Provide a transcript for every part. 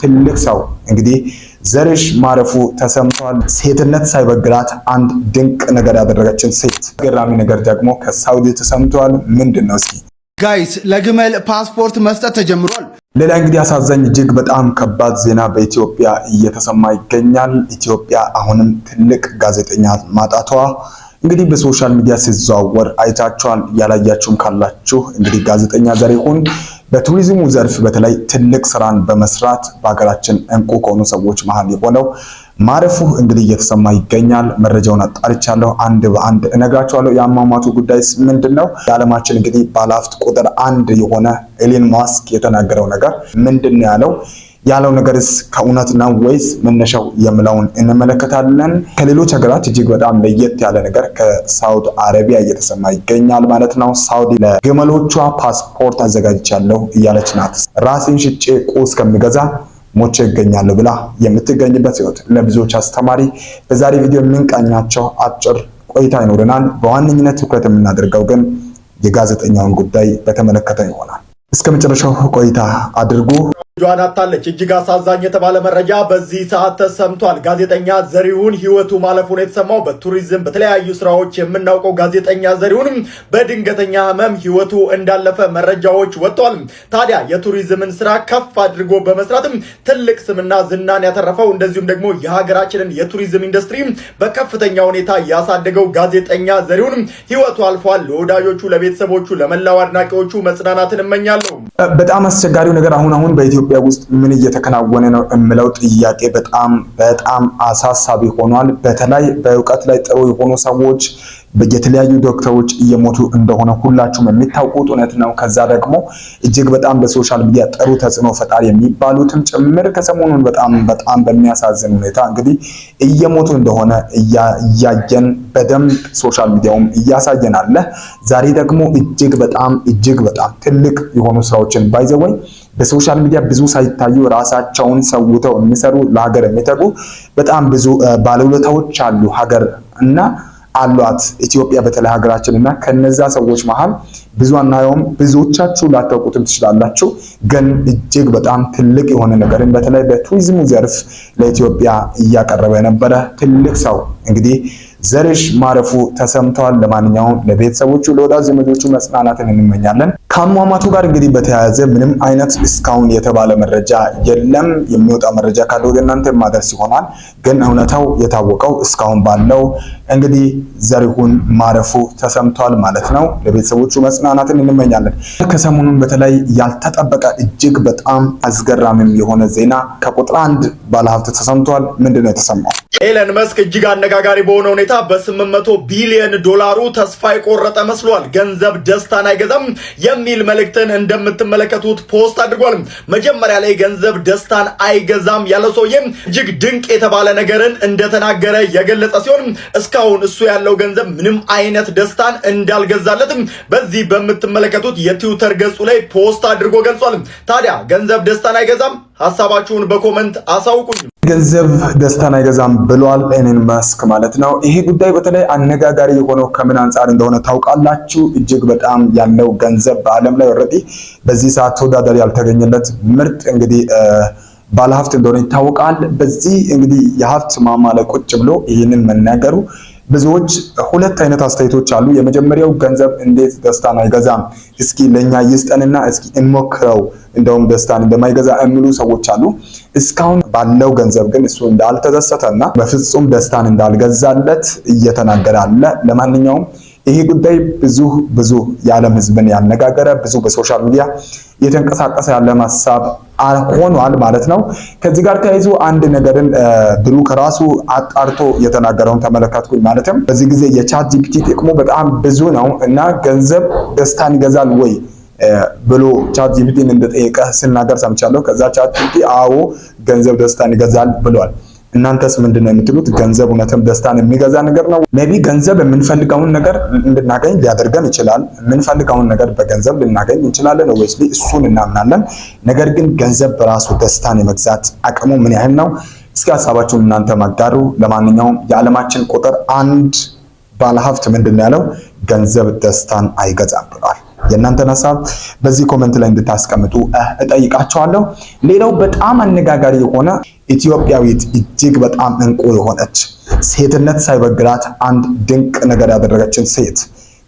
ትልቅ ሰው እንግዲህ ዘርሽ ማረፉ ተሰምቷል። ሴትነት ሳይበግራት አንድ ድንቅ ነገር ያደረገችን ሴት ገራሚ ነገር ደግሞ ከሳውዲ ተሰምቷል። ምንድነው እስኪ ጋይስ? ለግመል ፓስፖርት መስጠት ተጀምሯል። ሌላ እንግዲህ አሳዛኝ እጅግ በጣም ከባድ ዜና በኢትዮጵያ እየተሰማ ይገኛል። ኢትዮጵያ አሁንም ትልቅ ጋዜጠኛ ማጣቷ እንግዲህ በሶሻል ሚዲያ ሲዘዋወር አይታችኋል። ያላያችሁም ካላችሁ እንግዲህ ጋዜጠኛ ዘሪሁን በቱሪዝሙ ዘርፍ በተለይ ትልቅ ስራን በመስራት በሀገራችን እንቁ ከሆኑ ሰዎች መሃል የሆነው ማረፉ እንግዲህ እየተሰማ ይገኛል። መረጃውን አጣርቻለሁ፣ አንድ በአንድ እነግራችኋለሁ። የአሟሟቱ ጉዳይስ ምንድነው? የዓለማችን እንግዲህ ባለሀብት ቁጥር 1 የሆነ ኤለን ማስክ የተናገረው ነገር ምንድነው ያለው ነገርስ ከእውነት ነው ወይስ መነሻው የምለውን እንመለከታለን። ከሌሎች ሀገራት እጅግ በጣም ለየት ያለ ነገር ከሳውዲ አረቢያ እየተሰማ ይገኛል ማለት ነው። ሳውዲ ለግመሎቿ ፓስፖርት አዘጋጅቻለሁ እያለች ናት። ራሴን ሽጬ ቁስ ከሚገዛ ሞቼ ይገኛለሁ ብላ የምትገኝበት ህይወት ለብዙዎች አስተማሪ በዛሬ ቪዲዮ የምንቃኛቸው አጭር ቆይታ ይኖረናል። በዋነኝነት ትኩረት የምናደርገው ግን የጋዜጠኛውን ጉዳይ በተመለከተ ይሆናል። እስከ መጨረሻው ቆይታ አድርጉ። ጆዋን አታለች እጅግ አሳዛኝ የተባለ መረጃ በዚህ ሰዓት ተሰምቷል። ጋዜጠኛ ዘሪሁን ህይወቱ ማለፉን የተሰማው በቱሪዝም በተለያዩ ስራዎች የምናውቀው ጋዜጠኛ ዘሪሁን በድንገተኛ ህመም ህይወቱ እንዳለፈ መረጃዎች ወጥተዋል። ታዲያ የቱሪዝምን ስራ ከፍ አድርጎ በመስራትም ትልቅ ስምና ዝናን ያተረፈው እንደዚሁም ደግሞ የሀገራችንን የቱሪዝም ኢንዱስትሪ በከፍተኛ ሁኔታ ያሳደገው ጋዜጠኛ ዘሪሁን ህይወቱ አልፏል። ለወዳጆቹ፣ ለቤተሰቦቹ፣ ለመላው አድናቂዎቹ መጽናናትን እመኛለሁ። በጣም አስቸጋሪው ነገር አሁን በኢትዮጵያ ውስጥ ምን እየተከናወነ ነው የሚለው ጥያቄ በጣም አሳሳቢ ሆኗል። በተለይ በእውቀት ላይ ጥሩ የሆኑ ሰዎች የተለያዩ ዶክተሮች እየሞቱ እንደሆነ ሁላችሁም የሚታወቁት እውነት ነው። ከዛ ደግሞ እጅግ በጣም በሶሻል ሚዲያ ጥሩ ተጽዕኖ ፈጣሪ የሚባሉትም ጭምር ከሰሞኑን በጣም በሚያሳዝን ሁኔታ እንግዲህ እየሞቱ እንደሆነ እያየን በደንብ ሶሻል ሚዲያውም እያሳየን አለ። ዛሬ ደግሞ እጅግ በጣም ትልቅ የሆኑ ስራዎችን ባይዘወይ በሶሻል ሚዲያ ብዙ ሳይታዩ ራሳቸውን ሰውተው የሚሰሩ ለሀገር የሚተጉ በጣም ብዙ ባለውለታዎች አሉ ሀገር እና አሏት ኢትዮጵያ በተለይ ሀገራችን እና ከነዛ ሰዎች መሃል ብዙ አናየውም። ብዙዎቻችሁ ላታውቁትም ትችላላችሁ። ግን እጅግ በጣም ትልቅ የሆነ ነገርን በተለይ በቱሪዝሙ ዘርፍ ለኢትዮጵያ እያቀረበ የነበረ ትልቅ ሰው እንግዲህ ዘርሽ ማረፉ ተሰምቷል። ለማንኛውም ለቤተሰቦቹ፣ ለወዳጅ ዘመዶቹ መጽናናትን እንመኛለን። ከአሟሟቱ ጋር እንግዲህ በተያያዘ ምንም አይነት እስካሁን የተባለ መረጃ የለም። የሚወጣ መረጃ ካለ ወደ እናንተ ማድረስ ይሆናል። ግን እውነታው የታወቀው እስካሁን ባለው እንግዲህ ዘሪሁን ማረፉ ተሰምቷል ማለት ነው። ለቤተሰቦቹ መጽናናትን እንመኛለን። ከሰሞኑን በተለይ ያልተጠበቀ እጅግ በጣም አስገራሚም የሆነ ዜና ከቁጥር 1 ባለሀብት ተሰምቷል። ምንድነው የተሰማው? ኤለን መስክ እጅግ አነጋጋሪ በሆነ ሁኔታ በ800 ቢሊዮን ዶላሩ ተስፋ የቆረጠ መስሏል። ገንዘብ ደስታን አይገዛም የሚል መልእክትን እንደምትመለከቱት ፖስት አድርጓል። መጀመሪያ ላይ ገንዘብ ደስታን አይገዛም ያለው ሰውዬ እጅግ ድንቅ የተባለ ነገርን እንደተናገረ የገለጸ ሲሆን እስካሁን እሱ ያለው ገንዘብ ምንም አይነት ደስታን እንዳልገዛለትም በዚህ በምትመለከቱት የትዊተር ገጹ ላይ ፖስት አድርጎ ገልጿል። ታዲያ ገንዘብ ደስታን አይገዛም? ሐሳባችሁን በኮሜንት አሳውቁኝ። ገንዘብ ደስታን አይገዛም ብሏል ኤለን መስክ ማለት ነው። ይሄ ጉዳይ በተለይ አነጋጋሪ የሆነው ከምን አንጻር እንደሆነ ታውቃላችሁ? እጅግ በጣም ያለው ገንዘብ በዓለም ላይ ኦልሬዲ በዚህ ሰዓት ተወዳዳሪ ያልተገኘለት ምርጥ እንግዲህ ባለሀብት እንደሆነ ይታወቃል። በዚህ እንግዲህ የሀብት ማማ ላይ ቁጭ ብሎ ይህንን መናገሩ ብዙዎች ሁለት አይነት አስተያየቶች አሉ። የመጀመሪያው ገንዘብ እንዴት ደስታን አይገዛም፣ እስኪ ለኛ ይስጠንና እስኪ እንሞክረው እንደውም ደስታን እንደማይገዛ የሚሉ ሰዎች አሉ። እስካሁን ባለው ገንዘብ ግን እሱ እንዳልተደሰተና በፍጹም ደስታን እንዳልገዛለት እየተናገረ አለ። ለማንኛውም ይሄ ጉዳይ ብዙ የዓለም ህዝብን ያነጋገረ ብዙ በሶሻል ሚዲያ የተንቀሳቀሰ ያለ ሐሳብ ሆኗል ማለት ነው። ከዚህ ጋር ተያይዞ አንድ ነገርን ብሩክ ራሱ አጣርቶ የተናገረውን ተመለከትኩኝ። ማለትም በዚህ ጊዜ የቻት ጂፒቲ ጥቅሙ በጣም ብዙ ነው እና ገንዘብ ደስታን ይገዛል ወይ ብሎ ቻት ጂፒቲን እንደጠየቀ ሲናገር ሰምቻለሁ። ከዛ ቻት ጂፒቲ አዎ ገንዘብ ደስታን ይገዛል ብሏል። እናንተስ ምንድነው የምትሉት? ገንዘብ እውነትም ደስታን የሚገዛ ነገር ነው? ሜቢ ገንዘብ የምንፈልገውን ነገር እንድናገኝ ሊያደርገን ይችላል። የምንፈልገውን ነገር በገንዘብ ልናገኝ እንችላለን ወይስ እሱን እናምናለን? ነገር ግን ገንዘብ በራሱ ደስታን የመግዛት አቅሙ ምን ያህል ነው? እስኪ ሐሳባችሁን እናንተ ማጋሩ። ለማንኛውም የዓለማችን ቁጥር 1 ባለሀብት ምንድነው ያለው? ገንዘብ ደስታን አይገዛም ብሏል። የእናንተን ሐሳብ በዚህ ኮሜንት ላይ እንድታስቀምጡ እጠይቃችኋለሁ። ሌላው በጣም አነጋጋሪ የሆነ ኢትዮጵያዊት እጅግ በጣም እንቁ የሆነች ሴትነት ሳይበግራት አንድ ድንቅ ነገር ያደረገችን ሴት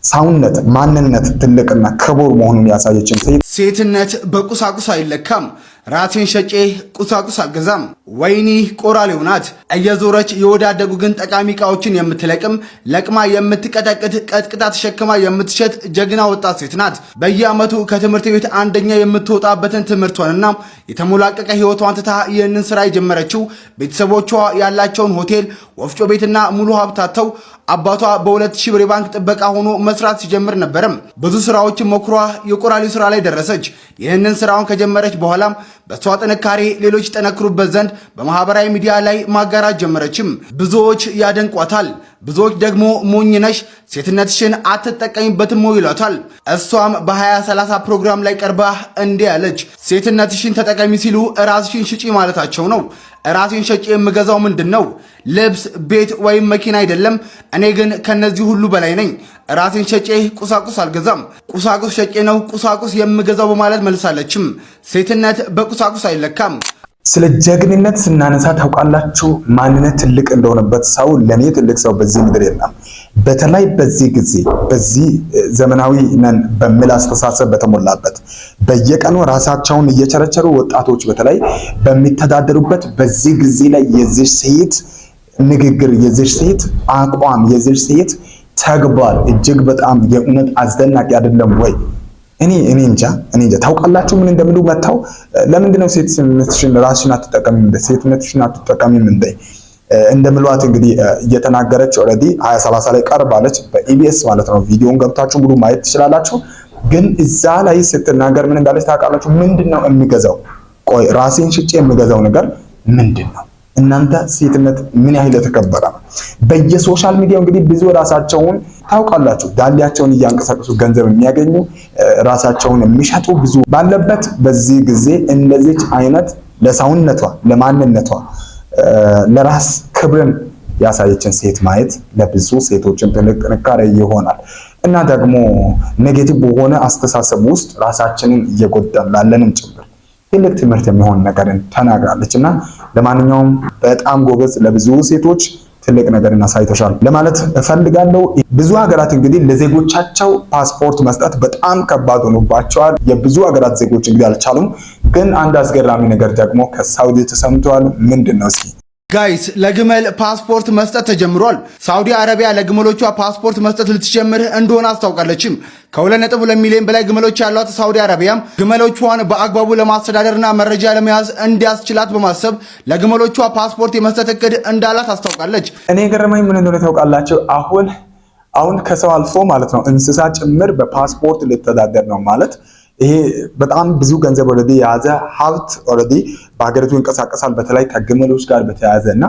ሰውነት ማንነት ትልቅና ክቡር መሆኑን ያሳየችን ሴትነት በቁሳቁስ አይለካም። ራሴን ሸጬ ቁሳቁስ አልገዛም። ወይኒ ቆራሌው ናት። እየዞረች የወዳደጉ ግን ጠቃሚ ዕቃዎችን የምትለቅም ለቅማ የምትቀጠቅጥ ቀጥቅጣ ተሸክማ የምትሸጥ ጀግና ወጣት ሴት ናት። በየዓመቱ ከትምህርት ቤት አንደኛ የምትወጣበትን ትምህርቷንና የተሞላቀቀ ሕይወቷን ትታ ይህንን ስራ የጀመረችው ቤተሰቦቿ ያላቸውን ሆቴል፣ ወፍጮ ቤትና ሙሉ ሀብታተው አባቷ በ2000 ብር ባንክ ጥበቃ ሆኖ መስራት ሲጀምር ነበርም። ብዙ ስራዎችን ሞክሯ የቆራሌው ስራ ላይ ደረሰች። ይህንን ስራውን ከጀመረች በኋላም በሷ ጥንካሬ ሌሎች ጠነክሩበት ዘንድ በማህበራዊ ሚዲያ ላይ ማጋራት ጀመረችም። ብዙዎች ያደንቋታል፣ ብዙዎች ደግሞ ሞኝነሽ ሴትነትሽን አትጠቀሚበትም ይሏታል። እሷም በ2030 ፕሮግራም ላይ ቀርባ እንዲህ ያለች፣ ሴትነትሽን ተጠቀሚ ሲሉ ራስሽን ሽጪ ማለታቸው ነው። ራሴን ሸጬ የምገዛው ምንድን ነው? ልብስ፣ ቤት ወይም መኪና አይደለም። እኔ ግን ከነዚህ ሁሉ በላይ ነኝ። ራሴን ሸጬ ቁሳቁስ አልገዛም። ቁሳቁስ ሸጬ ነው ቁሳቁስ የምገዛው በማለት መልሳለችም። ሴትነት በቁሳቁስ አይለካም። ስለ ጀግንነት ስናነሳ ታውቃላችሁ ማንነት ትልቅ እንደሆነበት ሰው ለኔ ትልቅ ሰው በዚህ ምድር የለም። በተለይ በዚህ ጊዜ በዚህ ዘመናዊ ነን በሚል አስተሳሰብ በተሞላበት በየቀኑ ራሳቸውን እየቸረቸሩ ወጣቶች በተለይ በሚተዳደሩበት በዚህ ጊዜ ላይ የዚህ ሴት ንግግር፣ የዚህ ሴት አቋም፣ የዚህ ሴት ተግባር እጅግ በጣም የእውነት አስደናቂ አይደለም ወይ? እኔ እንጃ ታውቃላችሁ ምን እንደሚሉ መጣው። ለምንድነው ሴትነትሽን ራስሽን አትጠቀሚም ሴትነትሽን አትጠቀሚም እንደምሏት እንግዲህ እየተናገረች ኦሬዲ 2030 ላይ ቀርባለች በኢቢኤስ ማለት ነው። ቪዲዮውን ገብታችሁ ሙሉ ማየት ትችላላችሁ። ግን እዛ ላይ ስትናገር ምን እንዳለች ታውቃላችሁ? ምንድነው የሚገዛው? ቆይ ራሴን ሽጬ የሚገዛው ነገር ምንድነው? እናንተ ሴትነት ምን ያህል የተከበረ ነው። በየሶሻል ሚዲያው እንግዲህ ብዙ ራሳቸውን ታውቃላችሁ ዳሊያቸውን እያንቀሳቀሱ ገንዘብ የሚያገኙ ራሳቸውን የሚሸጡ ብዙ ባለበት በዚህ ጊዜ እንደዚህ አይነት ለሰውነቷ ለማንነቷ ለራስ ክብርን ያሳየችን ሴት ማየት ለብዙ ሴቶችን ትልቅ ጥንካሬ ይሆናል። እና ደግሞ ኔጌቲቭ በሆነ አስተሳሰብ ውስጥ ራሳችንን እየጎዳን ላለንም ጭምር ትልቅ ትምህርት የሚሆን ነገርን ተናግራለች። እና ለማንኛውም በጣም ጎበዝ ለብዙ ሴቶች ትልቅ ነገር እናሳይተሻል ለማለት እፈልጋለሁ። ብዙ ሀገራት እንግዲህ ለዜጎቻቸው ፓስፖርት መስጠት በጣም ከባድ ሆኖባቸዋል። የብዙ ሀገራት ዜጎች እንግዲህ አልቻሉም። ግን አንድ አስገራሚ ነገር ደግሞ ከሳውዲ ተሰምቷል። ምንድነው እስኪ ጋይስ? ለግመል ፓስፖርት መስጠት ተጀምሯል። ሳውዲ አረቢያ ለግመሎቿ ፓስፖርት መስጠት ልትጀምር እንደሆነ አስታውቃለችም። ከ2.2 ሚሊዮን በላይ ግመሎች ያሏት ሳውዲ አረቢያም ግመሎቿን በአግባቡ ለማስተዳደርና መረጃ ለመያዝ እንዲያስችላት በማሰብ ለግመሎቿ ፓስፖርት የመስጠት እቅድ እንዳላት አስታውቃለች። እኔ ገረመኝ ምን እንደሆነ ታውቃላችሁ? አሁን ከሰው አልፎ ማለት ነው እንስሳ ጭምር በፓስፖርት ልተዳደር ነው ማለት ይሄ በጣም ብዙ ገንዘብ ኦልሬዲ የያዘ ሀብት ኦልሬዲ በሀገሪቱ ይንቀሳቀሳል። በተለይ ከግመሎች ጋር በተያያዘና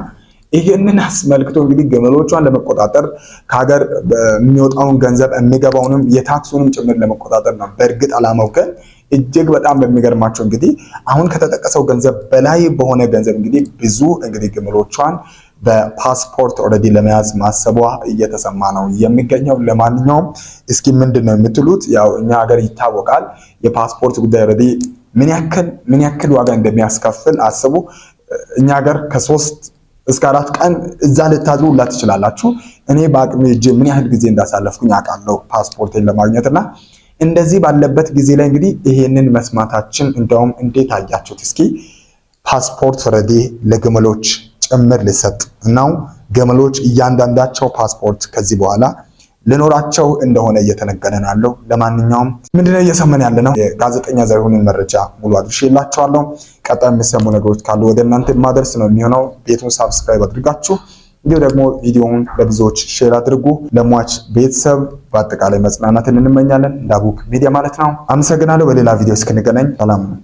ይህንን አስመልክቶ እንግዲህ ግመሎቿን ለመቆጣጠር ከሀገር የሚወጣውን ገንዘብ የሚገባውንም የታክሱንም ጭምር ለመቆጣጠር ነው። በእርግጥ አላማው ግን እጅግ በጣም በሚገርማቸው እንግዲህ አሁን ከተጠቀሰው ገንዘብ በላይ በሆነ ገንዘብ እንግዲህ ብዙ እንግዲህ ግመሎቿን በፓስፖርት ኦልሬዲ ለመያዝ ማሰቧ እየተሰማ ነው የሚገኘው። ለማንኛውም እስኪ ምንድነው የምትሉት? ያው እኛ ሀገር ይታወቃል የፓስፖርት ጉዳይ ኦልሬዲ ምን ያክል ዋጋ እንደሚያስከፍል አስቡ። እኛ ሀገር ከ3 እስከ 4 ቀን እዛ ልታድሩ ሁላ ትችላላችሁ። እኔ በአቅሜ እጅ ምን ያህል ጊዜ እንዳሳለፍኩኝ አውቃለሁ ፓስፖርቴን ለማግኘትና እንደዚህ ባለበት ጊዜ ላይ እንግዲህ ይሄንን መስማታችን እንደውም እንዴት አያችሁት? እስኪ ፓስፖርት ኦልሬዲ ለግመሎች ጭምር ሊሰጥ ነው። ግመሎች እያንዳንዳቸው ፓስፖርት ከዚህ በኋላ ለኖራቸው እንደሆነ እየተነገረ ነው። ለማንኛውም ምንድነው እየሰማን ያለ ነው? የጋዜጠኛ ዘሪሁንን መረጃ ሙሉ አድርሼላችኋለሁ። ቀጣይ የሚሰሙ ነገሮች ካሉ ወደ እናንተ ማድረስ ነው የሚሆነው። ቤቱን ሳብስክራይብ አድርጋችሁ እንዲሁ ደግሞ ቪዲዮውን ለብዙዎች ሼር አድርጉ። ለሟች ቤተሰብ በአጠቃላይ መጽናናትን እንመኛለን። ዳቡክ ሚዲያ ማለት ነው። አመሰግናለሁ። በሌላ ቪዲዮ እስክንገናኝ ሰላም ነው።